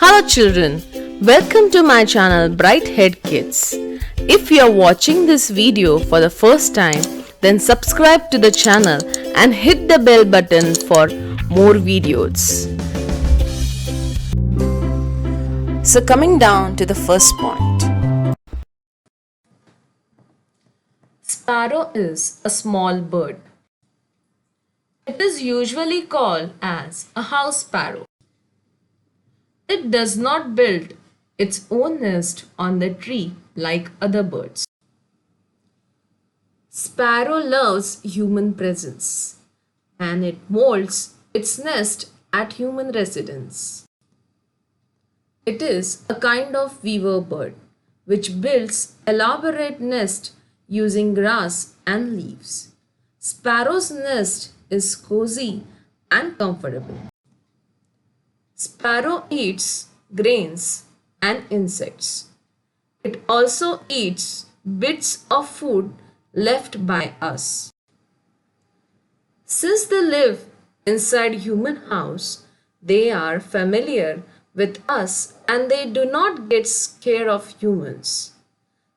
Hello children, welcome to my channel Bright Head Kids. If you are watching this video for the first time, then subscribe to the channel and hit the bell button for more videos. So coming down to the first point. Sparrow is a small bird. It is usually called as a house sparrow. It does not build its own nest on the tree like other birds. Sparrow loves human presence and it molds its nest at human residence. It is a kind of weaver bird which builds elaborate nest using grass and leaves. Sparrow's nest is cozy and comfortable. Sparrow eats grains and insects. It also eats bits of food left by us. Since they live inside human house, they are familiar with us and they do not get scared of humans.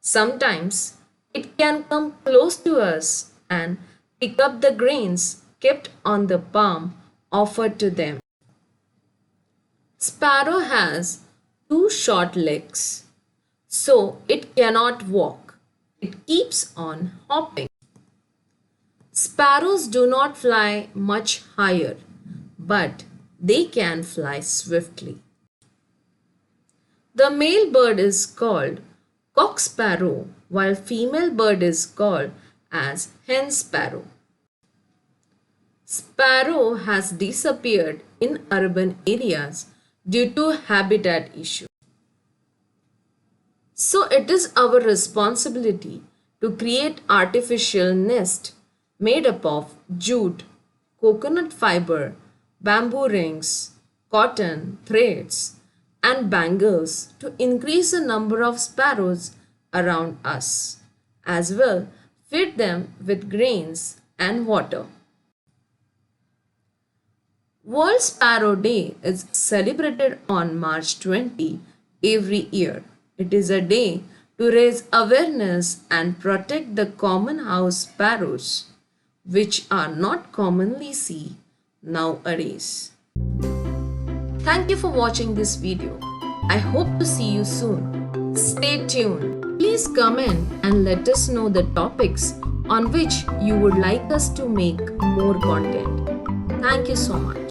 Sometimes it can come close to us and pick up the grains kept on the palm offered to them. Sparrow has two short legs, so it cannot walk. It keeps on hopping. Sparrows do not fly much higher, but they can fly swiftly. The male bird is called cock sparrow, while female bird is called as hen sparrow. Sparrow has disappeared in urban areas due to habitat issue. So it is our responsibility to create artificial nest made up of jute, coconut fiber, bamboo rings, cotton, threads, and bangles to increase the number of sparrows around us. As well, feed them with grains and water. World Sparrow Day is celebrated on March 20 every year. It is a day to raise awareness and protect the common house sparrows, which are not commonly seen nowadays. Thank you for watching this video. I hope to see you soon. Stay tuned. Please comment and let us know the topics on which you would like us to make more content. Thank you so much.